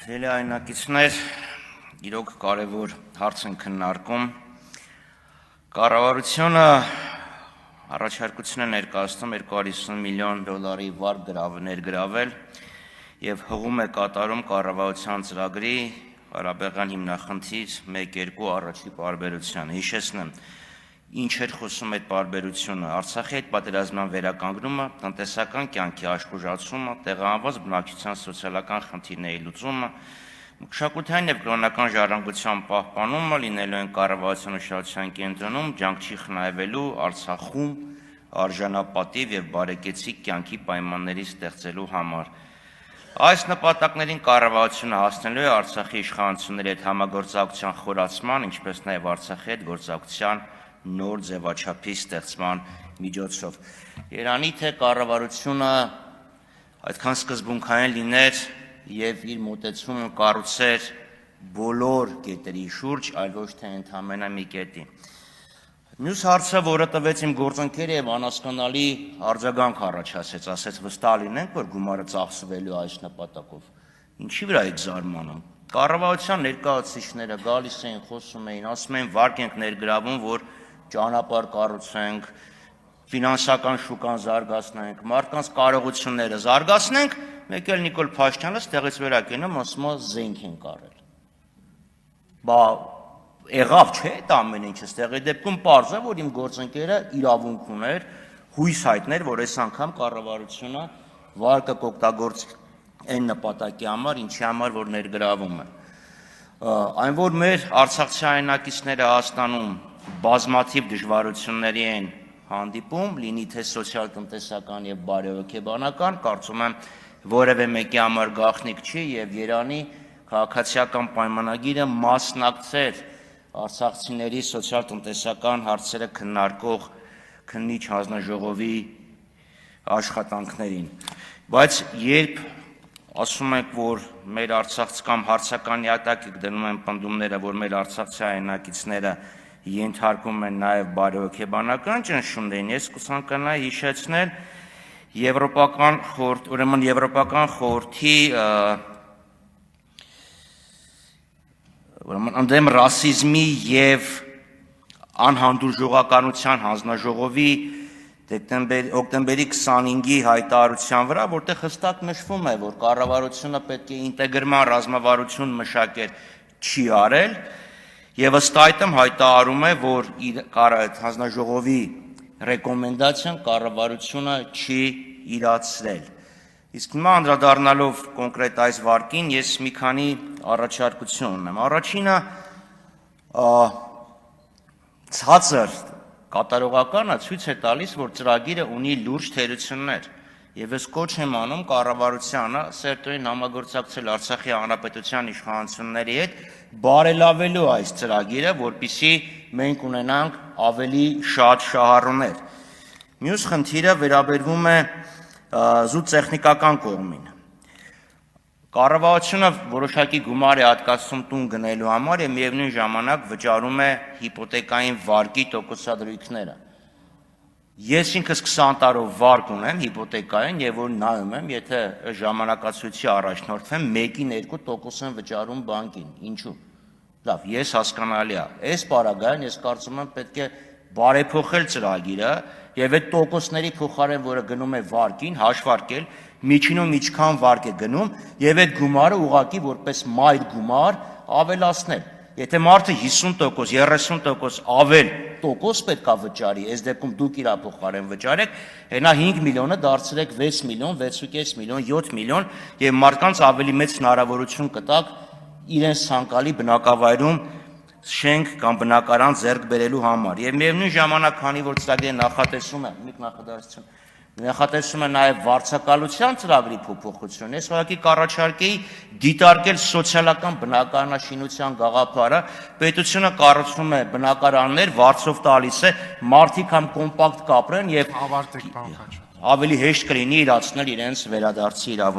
Հելի այնակիցներ, իրոք կարևոր հարց են քննարկում։ Կառավարությունը առաջարկություն է ներկայացնում 250 միլիոն դոլարի վարկ ներգրավել եւ հղում է կատարում կառավարության ծրագրի Ղարաբաղյան հիմնախնդիր 1-2 առաջի պարբերությանը։ Հիշեցնեմ, ինչ էր խոսում այդ պարբերությունը, Արցախի այդ պատերազմյան վերականգնումը, տնտեսական կյանքի աշխուժացումը, տեղահանված բնակչության սոցիալական խնդիրների լուծումը, մշակութային եւ կրոնական ժառանգության պահպանումը լինելու են կառավարության ուշադրության կենտրոնում, ջանք չի խնայվելու Արցախում արժանապատիվ եւ բարեկեցիկ կյանքի պայմանների ստեղծելու համար։ Այս նպատակներին կառավարությունը հասնելու է Արցախի իշխանությունների հետ համագործակցության խորացման, ինչպես նաեւ Արցախի հետ գործակցության նոր ձևաչափի ստեղծման միջոցով։ Երանի թե կառավարությունը այդքան սկզբունքային լիներ եւ իր մոտեցումը կառուցեր բոլոր կետերի շուրջ, այլ ոչ թե ընդհանրապես մի կետի։ Մյուս հարցը, որը տվեց իմ գործընկերը եւ անհասկանալի արձագանք առաջացեց, ասեց վստահ լինենք, որ գումարը ծախսվելու այս նպատակով։ Ինչի վրա եք զարմանում։ Կառավարության ներկայացուցիչները գալիս էին, խոսում էին, ասում էին վարկ ենք ներգրավում, որ ճանապարհ կառուցենք, ֆինանսական շուկան զարգացնենք, մարդկանց կարողությունները զարգացնենք, մեկ էլ Նիկոլ Փաշինյանը ստեղից վերակենում, ասում է զենք են կարել։ Բա եղավ չէ՞ այդ ամեն ինչը, ստեղի դեպքում պարզ է, որ իմ գործընկերը իրավունք ուներ, հույս հայտներ, որ այս անգամ կառավարությունը վարկը կօգտագործի այն նպատակի համար, ինչի համար որ ներգրավում է։ Այն որ մեր արցախցի հայրենակիցները Հայաստանում բազմաթիվ դժվարությունների են հանդիպում, լինի թե սոցիալ-տնտեսական եւ բարեհոգեբանական, կարծում եմ որևէ մեկի համար գաղտնիք չի եւ Երանի քաղաքացիական պայմանագիրը մասնակցեր արցախցիների սոցիալ-տնտեսական հարցերը քննարկող քննիչ հանձնաժողովի աշխատանքներին։ Բայց երբ ասում եք, որ մեր արցախցի կամ հարցական նյատակ եք դնում են պնդումները, որ մեր արցախցի հայրենակիցները ենթարկում են նաև բարեհոգեբանական ճնշումներին, ես կցանկանայի հիշեցնել Եվրոպական խորհրդի ընդդեմ ռասիզմի եւ անհանդուրժողականության հանձնաժողովի օկտեմբերի 25-ի հայտարարության վրա, որտեղ հստակ նշվում է, որ կառավարությունը պետք է ինտեգրման ռազմավարություն մշակել, չի արել, եւ ըստ այդմ հայտարարում է, որ հանձնաժողովի ռեկոմենդացիան կառավարությունը չի իրացրել։ Իսկ հիմա անդրադառնալով կոնկրետ այս վարկին, ես մի քանի առաջարկություն ունեմ։ Առաջինը ցածր կատարողականը ցույց է տալիս, որ ծրագիրը ունի լուրջ թերություններ, եւ ես կոչ եմ անում կառավարությանը սերտորեն համագործակցել Արցախի հանրապետության իշխանությունների հետ, բարելավելու այս ծրագիրը, որպեսզի մենք ունենանք ավելի շատ շահառուներ։ Մյուս խնդիրը վերաբերվում է զուտ տեխնիկական կողմին։ Կառավարությունը որոշակի գումար է հատկացնում տուն գնելու համար եւ միևնույն ժամանակ վճարում է հիպոթեկային վարկի տոկոսադրույքները։ Ես ինքս 20 տարով վարկ ունեմ հիպոթեկային եւ որ նայում եմ, եթե ժամանակացույցի առաջնորդվեմ 1-2% են վճարում բանկին։ Ինչու՞։ Լավ, ես հասկանալի է։ Այս պարագային ես կարծում եմ պետք է բարեփոխել ծրագիրը եւ այդ տոկոսների փոխարեն, որը գնում է վարկին, հաշվարկել, միջինում ինչքան վարկ է գնում եւ այդ գումարը ուղղակի որպես մայր գումար ավելացնել։ Եթե մարդը 50%, 30% ավել տոկոս պետք է վճարի, այս դեպքում դուք իր փոխարեն վճարեք, հենա 5 միլիոնը դարձրեք 6 միլիոն, 6.5 միլիոն, 7 միլիոն եւ մարդկանց ավելի մեծ հնարավորություն կտակ իրենց ցանկալի բնակավայրում շենք կամ բնակարան ձեռք բերելու համար։ Եվ միևնույն ժամանակ, քանի որ ծրագրի նախատեսում է նաև վարձակալության ծրագրի փոփոխություն, ես ուղղակի կառաջարկեի դիտարկել սոցիալական բնակարանաշինության գաղափարը, պետությունը կառուցում է բնակարաններ, վարձով տալիս է, մարդիկ համ կոմպակտ կապրեն եւ ավելի հեշտ կլինի իրացնել իրենց վերադարձի իրավունքը։